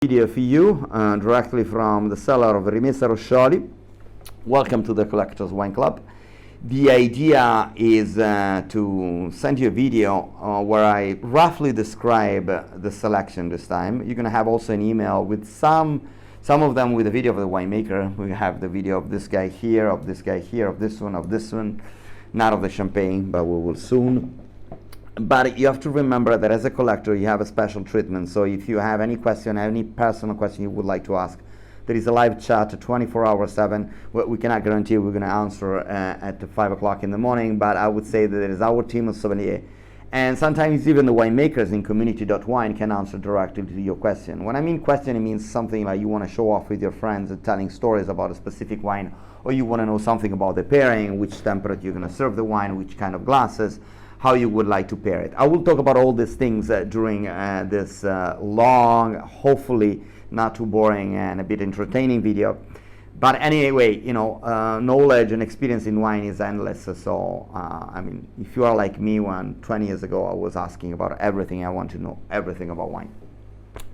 Video for you directly from the cellar of RIMESSA Rosscioli. Welcome to the Collectors Wine Club. The idea is to send you a video where I roughly describe the selection this time. You're going to have also an email with some of them with a video of the winemaker. We have the video of this guy here, of this guy here, of this one, not of the champagne, but we will soon. But you have to remember that as a collector, you have a special treatment. So if you have any question, any personal question you would like to ask, there is a live chat 24 hours 7. We cannot guarantee we're going to answer at 5 o'clock in the morning, but I would say that there is our team of sommelier. And sometimes even the winemakers in COMMUNITY.WINE can answer directly to your question. When I mean question, it means something like you want to show off with your friends and telling stories about a specific wine, or you want to know something about the pairing, which temperature you're going to serve the wine, which kind of glasses, how you would like to pair it. I will talk about all these things during this long, hopefully not too boring and a bit entertaining video. But anyway, you know, knowledge and experience in wine is endless. So, I mean, if you are like me, when 20 years ago I was asking about everything, I want to know everything about wine.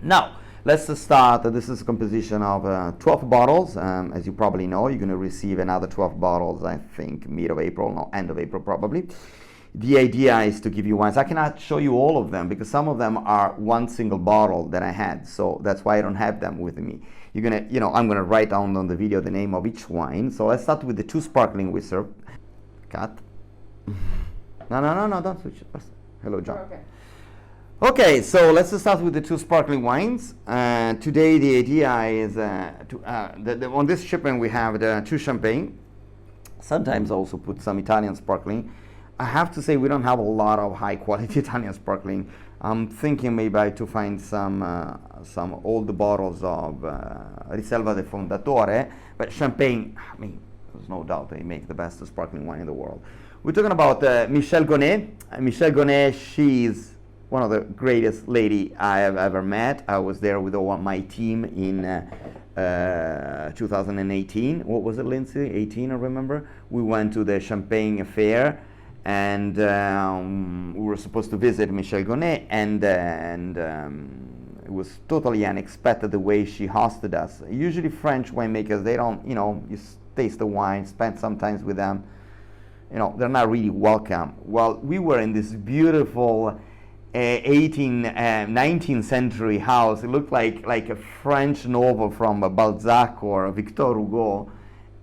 Now, let's start. This is a composition of 12 bottles. As you probably know, you're going to receive another 12 bottles, I think, end of April probably. The idea is to give you wines. I cannot show you all of them because some of them are one single bottle that I had, so that's why I don't have them with me. I'm gonna write down on the video the name of each wine. So let's start with the 2 sparkling we served. Cut. No, don't switch. Hello, John. Okay, so let's start with the 2 sparkling wines. Today the idea is on this shipment we have the 2 champagne. Sometimes also put some Italian sparkling. I have to say we don't have a lot of high quality Italian sparkling. I'm thinking maybe to find some old bottles of Riserva del Fondatore, but champagne, I mean, there's no doubt they make the best sparkling wine in the world. We're talking about Michel Gonet. Michel Gonet, she's one of the greatest lady I have ever met. I was there with all my team in 2018. What was it, Lindsay? 18, I remember. We went to the Champagne Fair. And we were supposed to visit Michel Gonet, and it was totally unexpected the way she hosted us. Usually French winemakers, they don't, you taste the wine, spend some time with them, they're not really welcome. Well, we were in this beautiful 19th century house. It looked like a French novel from Balzac or Victor Hugo.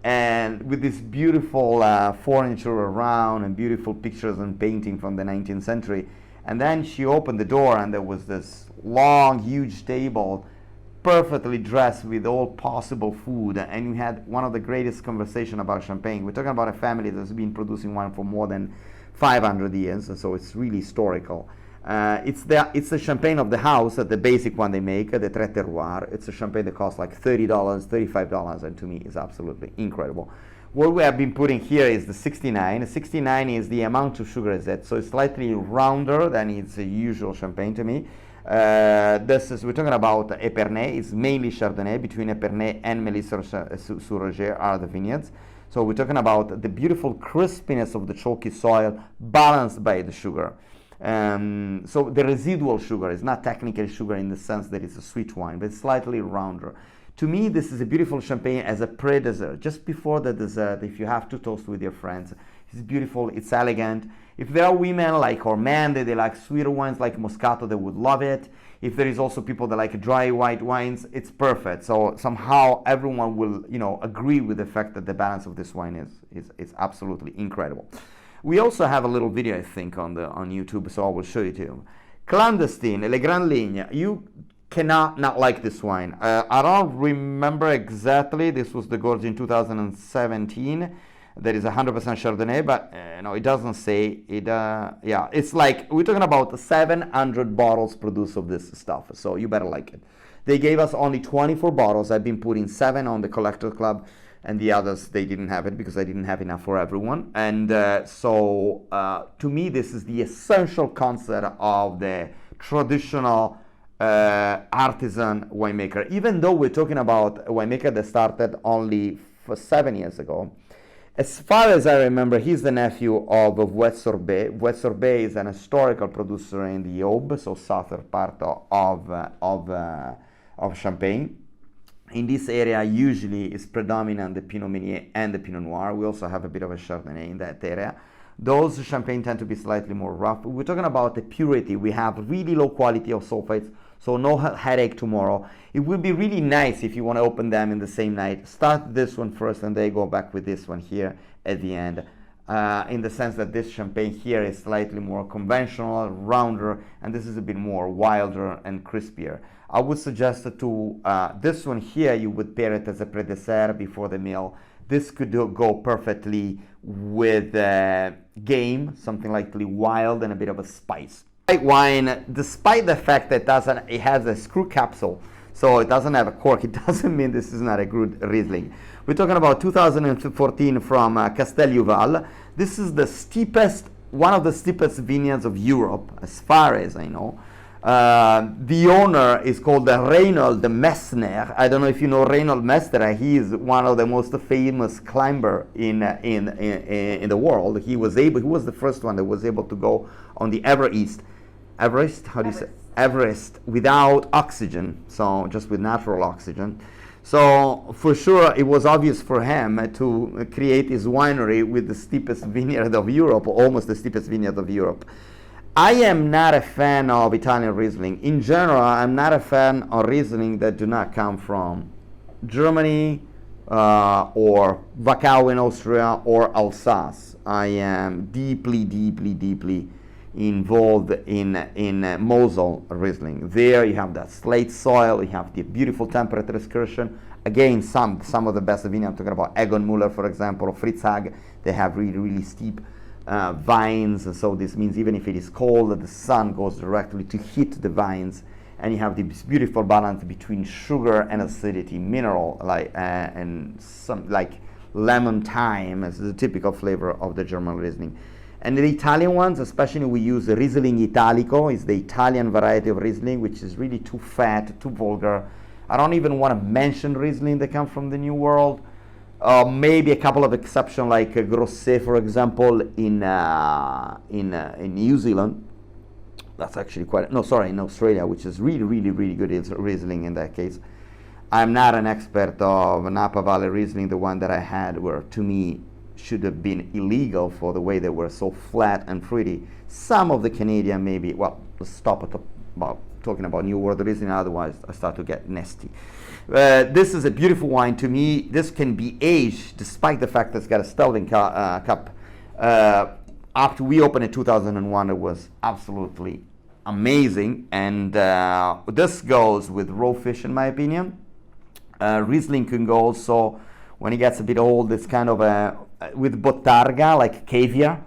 And with this beautiful furniture around and beautiful pictures and painting from the 19th century. And then she opened the door and there was this long, huge table, perfectly dressed with all possible food. And we had one of the greatest conversations about champagne. We're talking about a family that's been producing wine for more than 500 years, so it's really historical. It's the champagne of the house, the basic one they make, the Tre Terroir. It's a champagne that costs like $30, $35, and to me is absolutely incredible. What we have been putting here is the 69. 69 is the amount of sugar is it, so it's slightly rounder than its usual champagne to me. We're talking about Epernay. It's mainly Chardonnay. Between Epernay and Mélisse-sur-Roger are the vineyards. So we're talking about the beautiful crispiness of the chalky soil balanced by the sugar. So the residual sugar is not technically sugar in the sense that it's a sweet wine, but it's slightly rounder. To me, this is a beautiful champagne as a pre-dessert, just before the dessert, if you have to toast with your friends. It's beautiful, it's elegant. If there are women or men that they like sweeter wines like Moscato, they would love it. If there is also people that like dry white wines, it's perfect. So somehow everyone will, agree with the fact that the balance of this wine is absolutely incredible. We also have a little video, I think, on YouTube, so I will show you too. Clandestin, Le Grand Ligne. You cannot not like this wine. I don't remember exactly. This was the gorge in 2017. That is 100% Chardonnay, but no, it doesn't say it. Yeah, it's like we're talking about 700 bottles produced of this stuff. So you better like it. They gave us only 24 bottles. I've been putting 7 on the Collector Club. And the others, they didn't have it because I didn't have enough for everyone. And so to me, this is the essential concept of the traditional artisan winemaker. Even though we're talking about a winemaker that started only 7 years ago, as far as I remember, he's the nephew of Vouet Sorbet. Vouet Sorbet is an historical producer in the Aube, so southern part of of Champagne. In this area, usually is predominant the Pinot Meunier and the Pinot Noir. We also have a bit of a Chardonnay in that area. Those Champagne tend to be slightly more rough. We're talking about the purity. We have really low quality of sulfites, so no headache tomorrow. It would be really nice if you want to open them in the same night. Start this one first and then go back with this one here at the end. In the sense that this Champagne here is slightly more conventional, rounder, and this is a bit more wilder and crispier. I would suggest to this one here, you would pair it as a pret-dessert before the meal. This could go perfectly with game, something like wild and a bit of a spice. White wine, despite the fact that it has a screw capsule, so it doesn't have a cork, it doesn't mean this is not a good Riesling. We're talking about 2014 from Castel Juval. This is the steepest, one of the steepest vineyards of Europe, as far as I know. The owner is called Reinhold Messner. I don't know if you know Reinhold Messner. He is one of the most famous climber in the world. He was the first one that was able to go on the Everest. How do you say? Everest without oxygen, so just with natural oxygen. So for sure, it was obvious for him to create his winery with the steepest vineyard of Europe, almost the steepest vineyard of Europe. I am not a fan of Italian Riesling. In general, I'm not a fan of Riesling that do not come from Germany or Wachau in Austria or Alsace. I am deeply involved in Mosel Riesling. There you have that slate soil, you have the beautiful temperature excursion. Again, some of the best vineyards. I'm talking about Egon Müller, for example, or Fritz Hag. They have really steep vines, and so this means even if it is cold, the sun goes directly to heat the vines, and you have this beautiful balance between sugar and acidity, mineral, and some like lemon thyme as the typical flavor of the German Riesling. And the Italian ones, especially we use Riesling Italico, is the Italian variety of Riesling, which is really too fat, too vulgar. I don't even want to mention Riesling that come from the New World. Maybe a couple of exceptions like Grosset, for example, in New Zealand. That's actually in Australia, which is really good Riesling in that case. I'm not an expert of Napa Valley Riesling. The one that I had were, to me, should have been illegal for the way they were so flat and fruity. Some of the Canadian maybe, well, let's stop about talking about New World Riesling, otherwise I start to get nasty. This is a beautiful wine to me. This can be aged, despite the fact that it's got a Stelvin cup. After we opened in 2001, it was absolutely amazing, and this goes with raw fish, in my opinion. Riesling can go also, when it gets a bit old, it's kind of with bottarga, like caviar,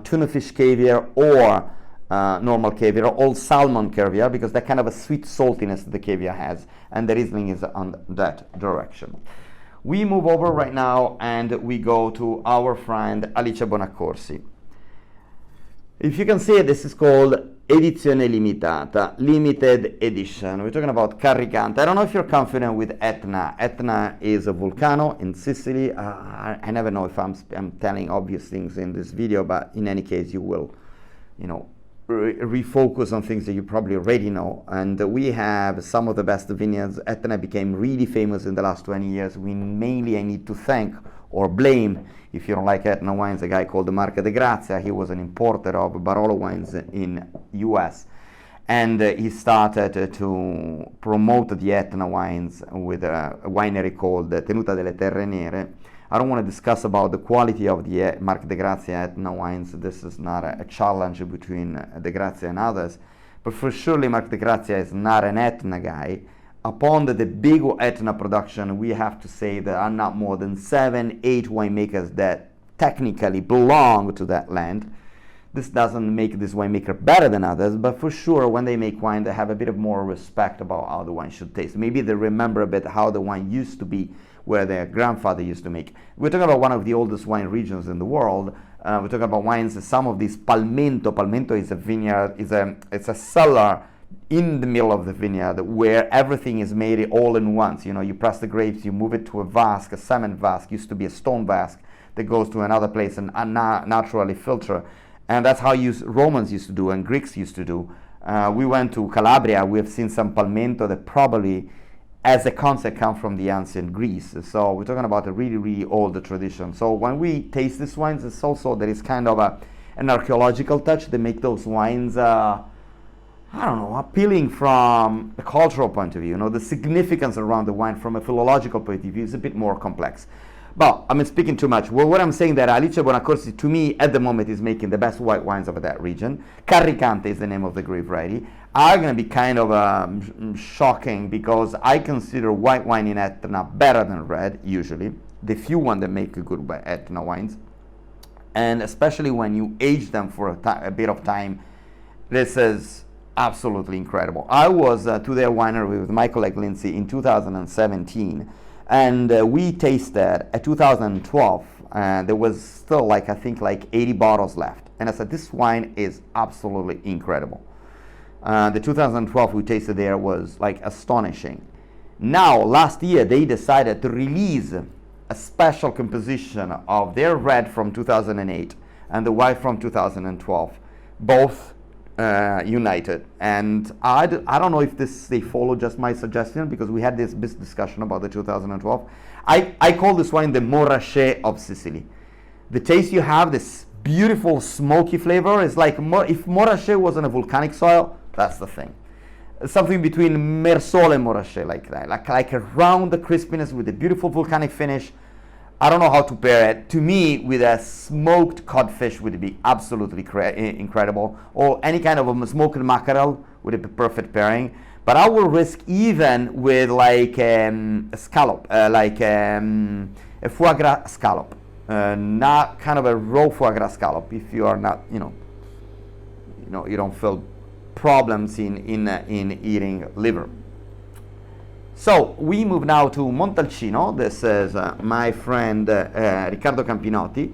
tuna fish caviar, or normal caviar, or salmon caviar, because that kind of a sweet saltiness that the caviar has, and the Riesling is on that direction. We move over right now and we go to our friend Alice Bonaccorsi. If you can see it, this is called Edizione Limitata, limited edition. We're talking about Carricante. I don't know if you're confident with Etna. Etna is a volcano in Sicily. I never know if I'm telling obvious things in this video, but in any case, you will, refocus on things that you probably already know. And we have some of the best vineyards. Etna became really famous in the last 20 years. I need to thank or blame, if you don't like Etna wines, a guy called Marco De Grazia. He was an importer of Barolo wines in US, and he started to promote the Etna wines with a winery called Tenuta delle Terre Nere. I don't want to discuss about the quality of the Marco De Grazia Etna wines. This is not a challenge between De Grazia and others, but for surely Marco De Grazia is not an Etna guy. Upon the big Etna production, we have to say there are not more than 7-8 winemakers that technically belong to that land. This doesn't make this winemaker better than others, but for sure when they make wine, they have a bit of more respect about how the wine should taste. Maybe they remember a bit how the wine used to be, where their grandfather used to make. We're talking about one of the oldest wine regions in the world. We're talking about wines, some of these Palmento. Palmento is a vineyard, it's a cellar in the middle of the vineyard where everything is made all in once. You press the grapes, you move it to a vask, a cement vask, used to be a stone vask that goes to another place and naturally filter. And that's how Romans used to do and Greeks used to do. We went to Calabria, we have seen some Palmento that probably as a concept come from the ancient Greece. So we're talking about a really, really old tradition. So when we taste these wines, it's also there is kind of an archaeological touch. They make those wines, I don't know, appealing from a cultural point of view. You know, the significance around the wine from a philological point of view is a bit more complex. But I'm speaking too much. Well, what I'm saying that Alice Bonaccorsi, to me, at the moment, is making the best white wines of that region. Carricante is the name of the grape variety. Are going to be kind of shocking because I consider white wine in Etna better than red, usually. The few ones that make good Etna wines. And especially when you age them for a bit of time, this is absolutely incredible. I was to their winery with my colleague Lindsay in 2017. And we tasted at 2012, there was still I think 80 bottles left. And I said, this wine is absolutely incredible. The 2012 we tasted there was astonishing. Now, last year, they decided to release a special composition of their red from 2008 and the white from 2012, both united. And I don't know if they follow just my suggestion, because we had this discussion about the 2012. I call this wine the Montrachet of Sicily. The taste you have, this beautiful smoky flavor, is like if Montrachet was on a volcanic soil, that's the thing. Something between Mersol and Montrachet, like that, like a round crispiness with a beautiful volcanic finish. I don't know how to pair it. To me, with a smoked codfish would be absolutely incredible, or any kind of a smoked mackerel would be perfect pairing. But I will risk even with a scallop, a foie gras scallop, not kind of a raw foie gras scallop. If you are not, you don't feel problems in eating liver. So we move now to Montalcino. This is my friend Riccardo Campinotti.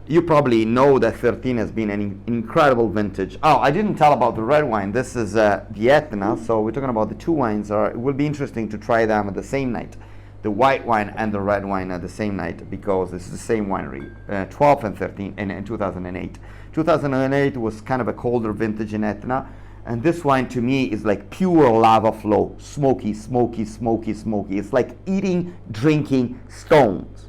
You probably know that 13 has been an incredible vintage. Oh, I didn't tell about the red wine. This is the Etna. So we're talking about the two wines. It will be interesting to try them at the same night. The white wine and the red wine at the same night, because it's the same winery. 12 and 13 and 2008. 2008 was kind of a colder vintage in Etna. And this wine to me is like pure lava flow, smoky, smoky, smoky, smoky. It's like drinking stones.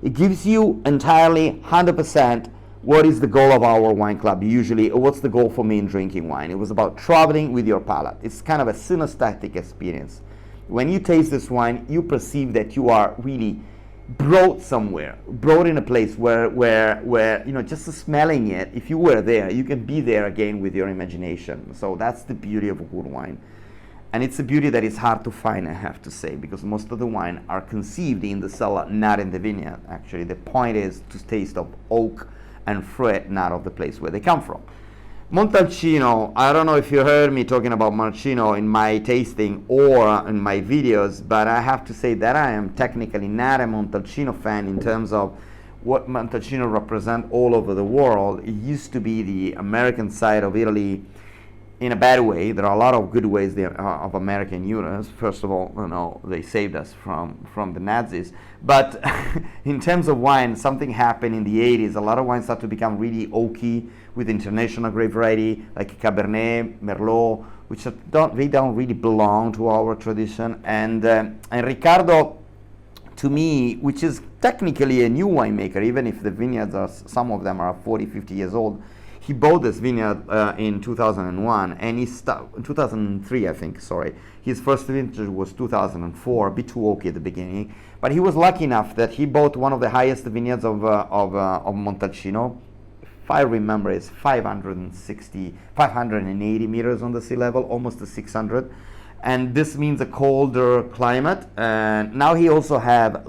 It gives you entirely 100% what is the goal of our wine club. Usually, what's the goal for me in drinking wine? It was about traveling with your palate. It's kind of a synesthetic experience. When you taste this wine, you perceive that you are really brought somewhere, brought in a place where just smelling it, if you were there, you can be there again with your imagination. So that's the beauty of a good wine. And it's a beauty that is hard to find, I have to say, because most of the wine are conceived in the cellar, not in the vineyard. Actually, the point is to taste of oak and fruit, not of the place where they come from. Montalcino, I don't know if you heard me talking about Montalcino in my tasting or in my videos, but I have to say that I am technically not a Montalcino fan in terms of what Montalcino represents all over the world. It used to be the American side of Italy in a bad way. There are a lot of good ways of American units. First of all, they saved us from the Nazis. But in terms of wine, something happened in the 80s. A lot of wines started to become really oaky with international grape variety, like Cabernet, Merlot, which don't really belong to our tradition. And Riccardo, to me, which is technically a new winemaker, even if the vineyards some of them are 40, 50 years old, he bought this vineyard in 2001, and in 2003, I think, sorry. His first vintage was 2004, a bit too oaky at the beginning. But he was lucky enough that he bought one of the highest vineyards of Montalcino. If I remember, it's 580 meters on the sea level, almost to 600. And this means a colder climate. And now he also have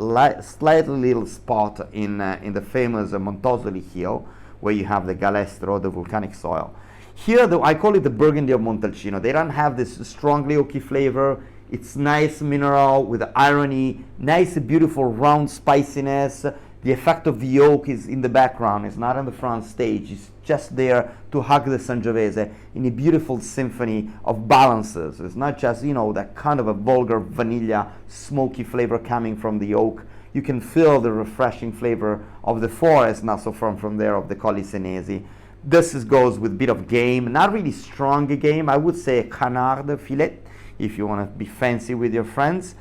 slightly little spot in the famous Montosoli Hill, where you have the Galestro, the volcanic soil. Here, I call it the Burgundy of Montalcino. They don't have this strongly oaky flavor. It's nice mineral with irony, nice, beautiful round spiciness. The effect of the oak is in the background. It's not on the front stage. It's just there to hug the Sangiovese in a beautiful symphony of balances. It's not just, that kind of a vulgar vanilla smoky flavor coming from the oak. You can feel the refreshing flavor of the forest, not so from there, of the Colli Senesi. This goes with a bit of game, not really strong game. I would say a canard filet, if you want to be fancy with your friends.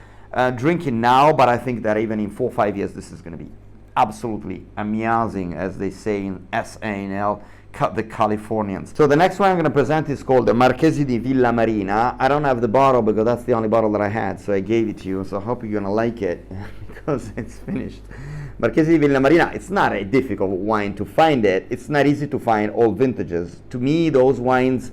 drinking now, but I think that even in 4 or 5 years, this is going to be absolutely amazing, as they say in SANL, the Californians. So the next one I'm going to present is called the Marchesi di Villamarina. I don't have the bottle because that's the only bottle that I had, so I gave it to you. So I hope you're going to like it because it's finished. Marchesi di Villamarina, it's not a difficult wine to find it. It's not easy to find old vintages. To me, those wines,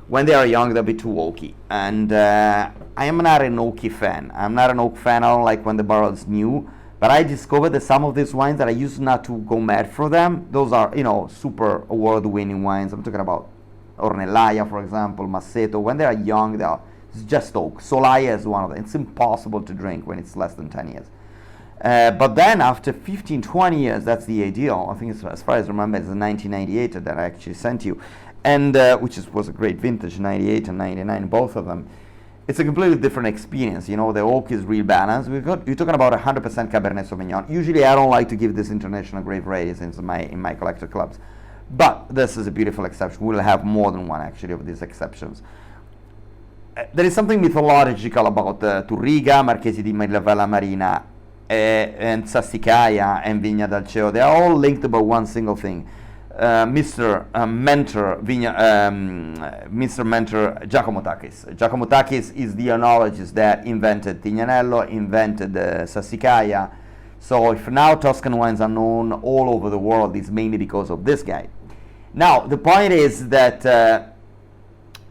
when they are young, they'll be too oaky. And I am not an oaky fan. I'm not an oak fan. I don't like when the barrel is new. But I discovered that some of these wines that I used not to go mad for them, those are, super award-winning wines. I'm talking about Ornellaia, for example, Masseto. When they are young, it's just oak. Solaia is one of them. It's impossible to drink when it's less than 10 years. But then after 15, 20 years, that's the ideal. I think it's, as far as I remember, it's 1998 that I actually sent you, and which was a great vintage, 98 and 99, both of them. It's a completely different experience. The oak is real balanced. You're talking about 100% Cabernet Sauvignon. Usually, I don't like to give this international grape varieties in my collector clubs, but this is a beautiful exception. We'll have more than one actually of these exceptions. There is something mythological about Turriga, Marchesi di Villamarina, and Sassicaia and Vigna d'Alceo. They are all linked by one single thing. Mr. Mentor Giacomo Takis. Giacomo Takis is the enologist that invented Tignanello, invented Sassicaia. So if now Tuscan wines are known all over the world, it's mainly because of this guy. Now, the point is that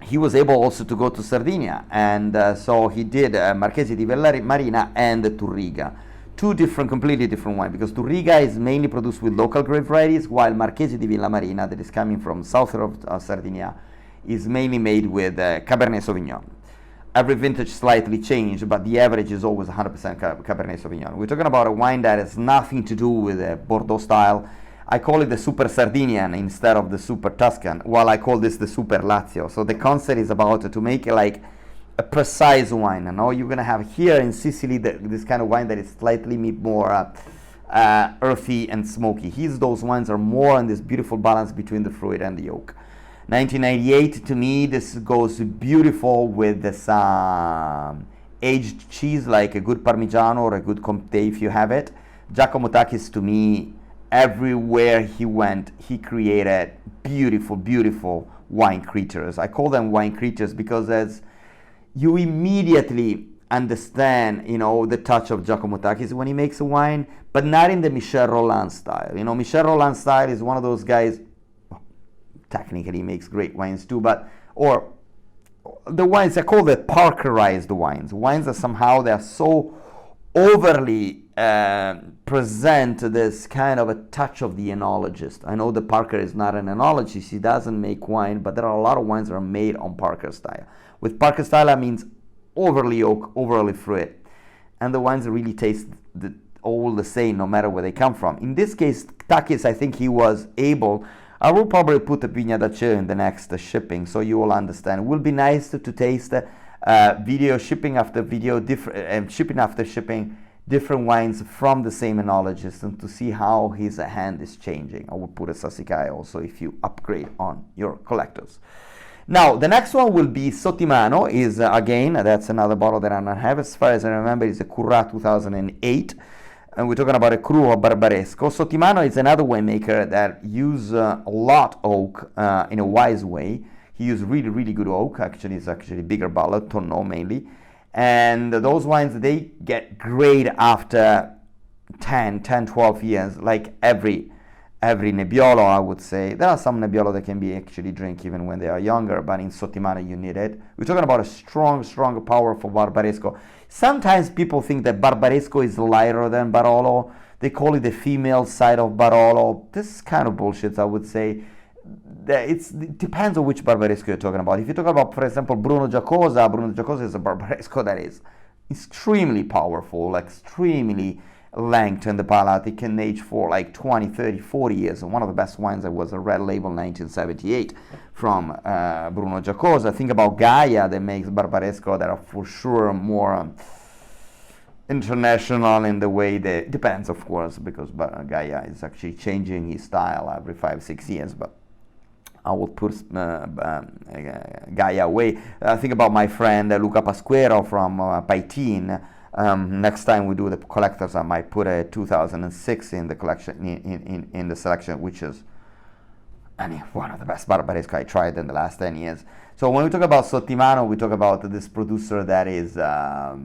he was able also to go to Sardinia, and so he did Marchesi di Villamarina and Turriga. Two completely different wines, because Turriga is mainly produced with local grape varieties, while Marchesi di Villamarina, that is coming from south of Sardinia, is mainly made with Cabernet Sauvignon. Every vintage slightly changed, but the average is always 100% Cabernet Sauvignon. We're talking about a wine that has nothing to do with Bordeaux style. I call it the Super Sardinian instead of the Super Tuscan, while I call this the Super Lazio. So the concept is about to make it like a precise wine. You're going to have here in Sicily this kind of wine that is slightly more earthy and smoky. Those wines are more on this beautiful balance between the fruit and the oak. 1998, to me, this goes beautiful with this aged cheese, like a good Parmigiano or a good Comté if you have it. Giacomo Takis, to me, everywhere he went, he created beautiful, beautiful wine creatures. I call them wine creatures because as you immediately understand, the touch of Giacomo Takis when he makes a wine, but not in the Michel Rolland style. Michel Rolland style is one of those guys, technically he makes great wines too, or the wines, I call the Parkerized wines. Wines that somehow they are so overly present this kind of a touch of the enologist. I know the Parker is not an enologist, he doesn't make wine, but there are a lot of wines that are made on Parker style. With Parker style, that means overly oak, overly fruit, and the wines really taste all the same, no matter where they come from. In this case, Takis, I think he was able. I will probably put the Vigna d'Alceo in the next shipping, so you will understand. It will be nice to taste video shipping after video, shipping after shipping, different wines from the same enologist, and to see how his hand is changing. I will put a Sassicaia also if you upgrade on your collectors. Now, the next one will be Sottimano. Is again, that's another bottle that I don't have. As far as I remember, it's a Currà 2008. And we're talking about a Cru or Barbaresco. Sottimano is another winemaker that use a lot oak in a wise way. He used really, really good oak. Actually, it's actually bigger bottle, Tonneau mainly. And those wines, they get great after 10, 12 years, like every Nebbiolo, I would say. There are some Nebbiolo that can be actually drink even when they are younger, but in Sottimano you need it. We're talking about a strong, powerful Barbaresco. Sometimes people think that Barbaresco is lighter than Barolo. They call it the female side of Barolo. This is kind of bullshit, I would say. It depends on which Barbaresco you're talking about. If you're talking about, for example, Bruno Giacosa is a Barbaresco that is extremely powerful, extremely length in the palate. It can age for like 20, 30, 40 years. And one of the best wines that was a red label 1978 from Bruno Giacosa. Think about Gaia that makes Barbaresco that are for sure more international in the way that depends, of course, because Gaia is actually changing his style every 5-6 years. But I would put Gaia away. Think about my friend Luca Pasquero from Paitin. Next time we do the collectors, I might put a 2006 in the collection, in the selection, which is, I mean, one of the best Barbaresco I tried in the last 10 years. So when we talk about Sottimano, we talk about this producer that is, I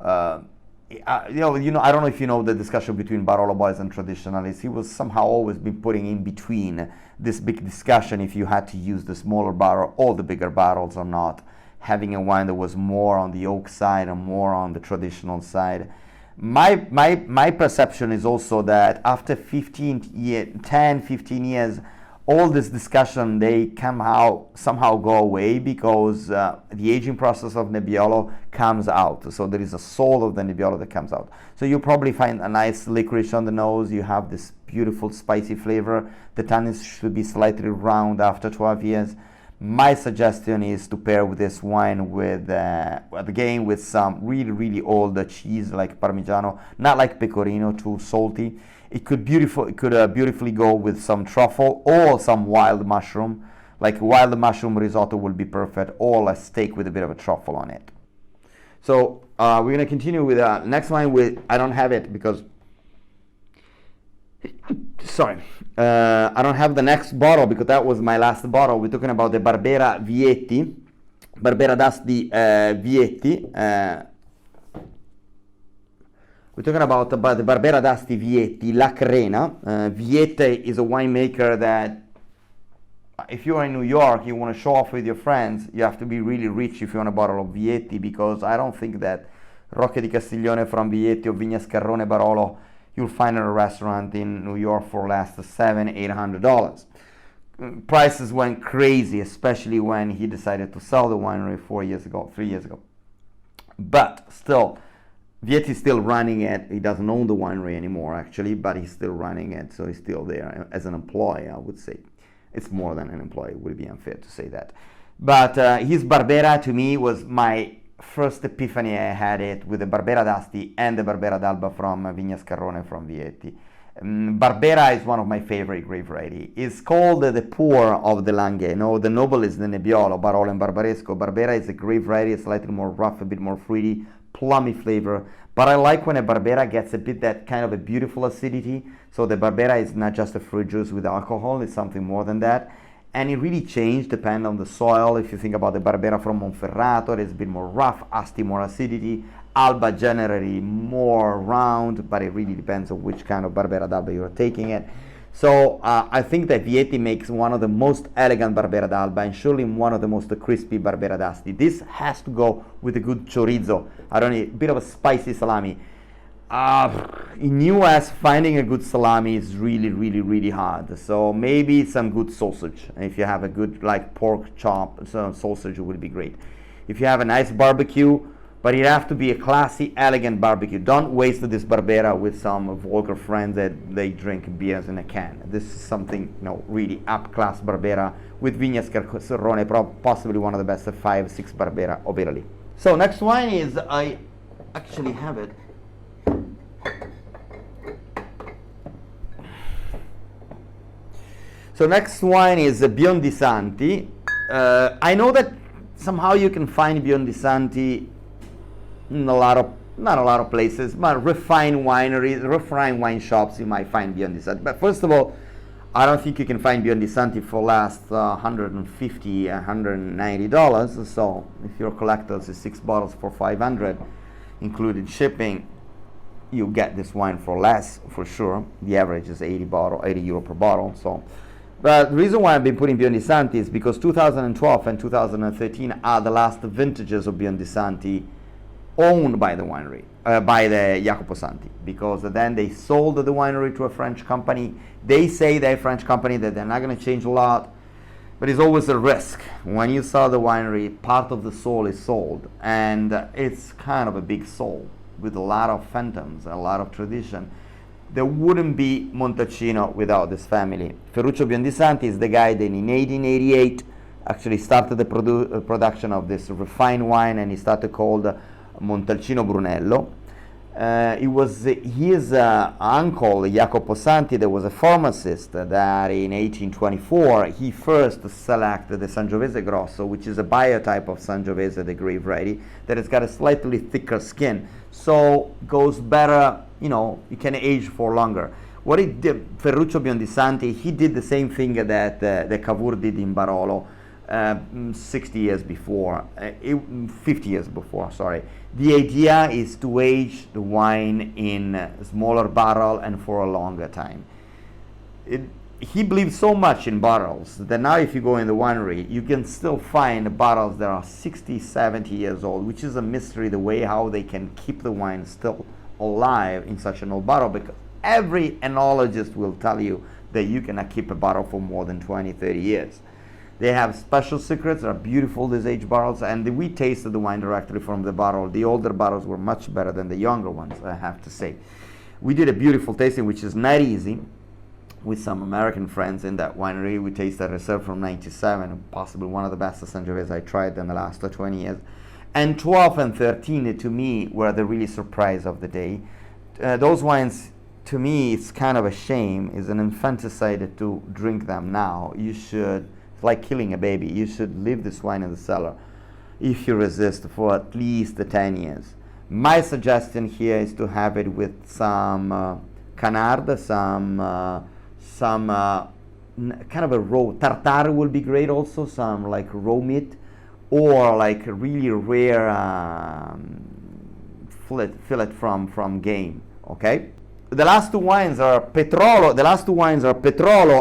don't know if you know the discussion between Barolo boys and traditionalists. He was somehow always been putting in between this big discussion if you had to use the smaller barrel or the bigger barrels or not, having a wine that was more on the oak side and more on the traditional side. My perception is also that after 10, 15 years, all this discussion, they somehow go away because the aging process of Nebbiolo comes out. So there is a soul of the Nebbiolo that comes out. So you probably find a nice licorice on the nose. You have this beautiful spicy flavor. The tannins should be slightly round after 12 years. My suggestion is to pair with this wine with, again, with some really, really old cheese like Parmigiano, not like Pecorino, too salty. It could beautifully go with some truffle or some wild mushroom. Like wild mushroom risotto will be perfect, or a steak with a bit of a truffle on it. So we're going to continue with next wine. I don't have it because, sorry, I don't have the next bottle because that was my last bottle. We're talking about the Barbera Vietti, Barbera d'Asti Vietti. We're talking about the Barbera d'Asti Vietti, La Crena. Vietti is a winemaker that, if you're in New York, you want to show off with your friends, you have to be really rich if you want a bottle of Vietti, because I don't think that Rocche di Castiglione from Vietti or Vigna Scarrone Barolo you'll find in a restaurant in New York for less than $700-800. Prices went crazy, especially when he decided to sell the winery 3 years ago. But still, Vietti's still running it. He doesn't own the winery anymore, actually, but he's still running it, so he's still there as an employee, I would say. It's more than an employee, it would be unfair to say that. But his Barbera, to me, was my first epiphany. I had it with the Barbera d'Asti and the Barbera d'Alba from Vigna Scarrone from Vietti. Barbera is one of my favorite grape variety. It's called the poor of the Langhe. No, the noble is the Nebbiolo, Barolo and Barbaresco. Barbera is a grape variety, slightly more rough, a bit more fruity, plummy flavor, but I like when a Barbera gets a bit that kind of a beautiful acidity. So the Barbera is not just a fruit juice with alcohol, it's something more than that. And it really changed depending on the soil. If you think about the Barbera from Monferrato, it's a bit more rough, Asti more acidity, Alba generally more round, but it really depends on which kind of Barbera d'Alba you're taking it. So I think that Vietti makes one of the most elegant Barbera d'Alba and surely one of the most crispy Barbera d'Asti. This has to go with a good chorizo. I don't need a bit of a spicy salami. In US, finding a good salami is really, really, really hard. So maybe some good sausage. If you have a good like pork chop, so sausage would be great. If you have a nice barbecue, but it has to be a classy, elegant barbecue. Don't waste this Barbera with some vulgar friends that they drink beers in a can. This is something, really up-class Barbera with Vigna Scarrone, possibly one of the best 5-6 Barbera of Italy. So next wine is, I actually have it. So next wine is Biondi Santi. I know that somehow you can find Biondi Santi in not a lot of places, but refined wineries, refined wine shops, you might find Biondi Santi. But first of all, I don't think you can find Biondi Santi for less $150, $190. So if your collectors is 6 bottles for $500, included shipping, you get this wine for less, for sure. The average is 80 euro per bottle. So, but the reason why I've been putting Biondi Santi is because 2012 and 2013 are the last vintages of Biondi Santi owned by the winery, by the Jacopo Santi, because then they sold the winery to a French company. They say they're a French company, that they're not going to change a lot, but it's always a risk. When you sell the winery, part of the soul is sold, and it's kind of a big soul with a lot of phantoms, a lot of tradition. There wouldn't be Montalcino without this family. Ferruccio Biondi Santi is the guy that in 1888 actually started the production of this refined wine, and he started called Montalcino Brunello. It was his uncle Jacopo Santi that was a pharmacist that in 1824 he first selected the Sangiovese Grosso, which is a biotype of Sangiovese, the grape variety, that has got a slightly thicker skin. so goes better, you know, you can age for longer. What he did, Ferruccio Biondi Santi, he did the same thing that the Cavour did in Barolo 60 years before, 50 years before, sorry. The idea is to age the wine in a smaller barrel and for a longer time. He believes so much in barrels that now if you go in the winery, you can still find barrels that are 60, 70 years old, which is a mystery, the way how they can keep the wine still alive in such an old barrel, because every enologist will tell you that you cannot keep a barrel for more than 20, 30 years. They have special secrets. They're beautiful, these aged barrels, and we tasted the wine directly from the barrel. The older barrels were much better than the younger ones, I have to say. We did a beautiful tasting, which is not easy, with some American friends in that winery. We tasted Reserve from 97, possibly one of the best Sangiovese I tried in the last 20 years. And 12 and 13, to me, were the really surprise of the day. Those wines, to me, it's kind of a shame. It's an infanticide to drink them now. You should, it's like killing a baby. You should leave this wine in the cellar, if you resist, for at least 10 years. My suggestion here is to have it with some canard, some kind of a raw tartare will be great also, some like raw meat, or like a really rare fillet from game. Okay, the last two wines are Petrolo.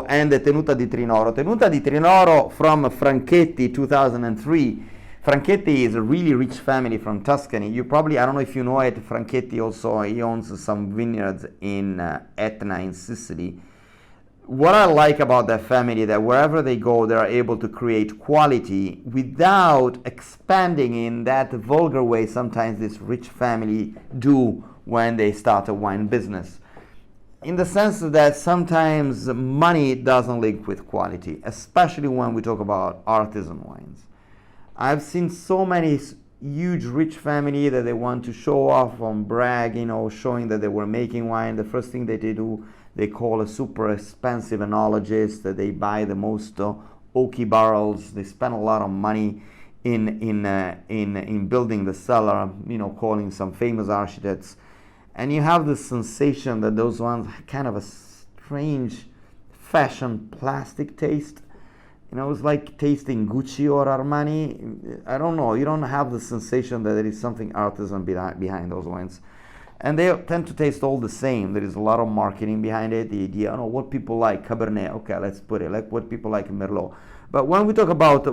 And the Tenuta di Trinoro. Tenuta di Trinoro from Franchetti 2003. Franchetti is a really rich family from Tuscany. You probably, I don't know if you know it, Franchetti also, he owns some vineyards in Etna in Sicily. What I like about that family, that wherever they go, they are able to create quality without expanding in that vulgar way sometimes this rich family do when they start a wine business. In the sense that sometimes money doesn't link with quality, especially when we talk about artisan wines. I've seen so many huge rich family that they want to show off and brag, you know, showing that they were making wine. The first thing that they do, they call a super expensive enologist, that they buy the most oaky barrels. They spend a lot of money in building the cellar, you know, calling some famous architects. And you have the sensation that those ones have kind of a strange fashion plastic taste. You know, it's like tasting Gucci or Armani. I don't know. You don't have the sensation that there is something artisan behind those wines. And they tend to taste all the same. There is a lot of marketing behind it. The idea, oh, what people like Cabernet. Okay, let's put it like what people like Merlot. But when we talk about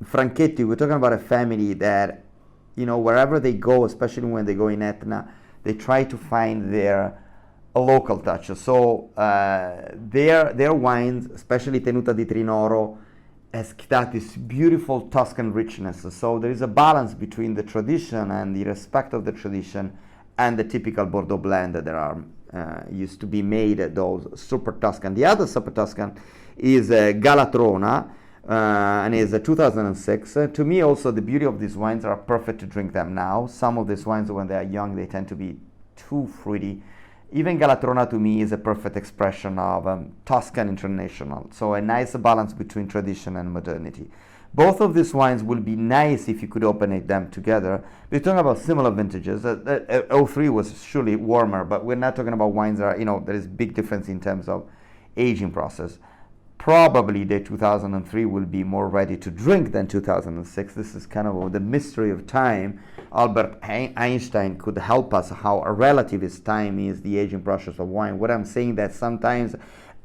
Franchetti, we're talking about a family that, you know, wherever they go, especially when they go in Etna, they try to find a local touch. So their wines, especially Tenuta di Trinoro, has got this beautiful Tuscan richness. So there is a balance between the tradition and the respect of the tradition and the typical Bordeaux blend that there are used to be made at those super Tuscan. The other super Tuscan is Galatrona, and is 2006. To me also, the beauty of these wines are perfect to drink them now. Some of these wines, when they are young, they tend to be too fruity. Even Galatrona to me is a perfect expression of Tuscan International. So a nice balance between tradition and modernity. Both of these wines will be nice if you could open them together. We're talking about similar vintages. 03 was surely warmer, but we're not talking about wines that are, you know, there is big difference in terms of aging process. Probably the 2003 will be more ready to drink than 2006. This is kind of the mystery of time. Albert Einstein could help us how a relativist time is the aging process of wine. What I'm saying that sometimes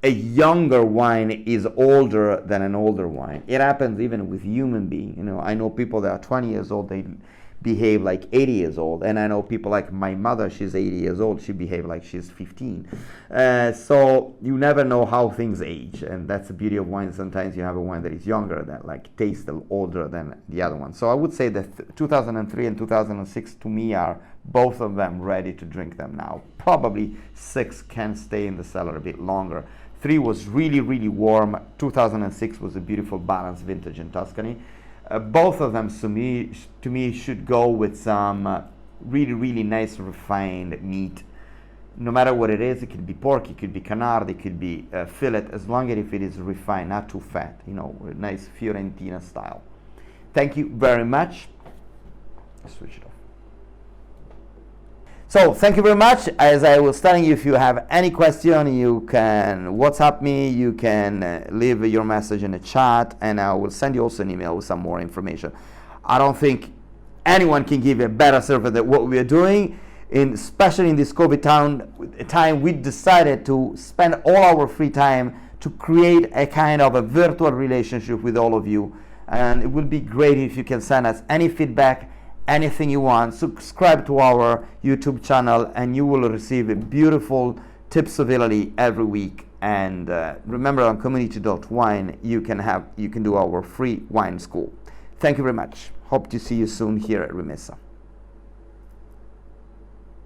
a younger wine is older than an older wine. It happens even with human beings. You know, I know people that are 20 years old, they behave like 80 years old, and I know people like my mother, she's 80 years old, she behaves like she's 15. So you never know how things age, and that's the beauty of wine. Sometimes you have a wine that is younger, that like tastes older than the other one. So I would say that 2003 and 2006 to me are both of them ready to drink them now. Probably 6 can stay in the cellar a bit longer. 3 was really, really warm. 2006 was a beautiful balanced vintage in Tuscany. Both of them to me should go with some really, really nice refined meat. No matter what it is, it could be pork, it could be canard, it could be fillet, as long as if it is refined, not too fat, you know, nice Fiorentina style. Thank you very much. Switch it off. So thank you very much. As I was telling you, if you have any question, you can WhatsApp me, you can leave your message in the chat, and I will send you also an email with some more information. I don't think anyone can give a better service than what we are doing, especially in this COVID time. We decided to spend all our free time to create a kind of a virtual relationship with all of you, and it would be great if you can send us any feedback, anything you want. Subscribe to our YouTube channel and you will receive beautiful tips of Italy every week. And remember, on COMMUNITY.WINE you can do our free wine school. Thank you very much. Hope to see you soon here at RIMESSA.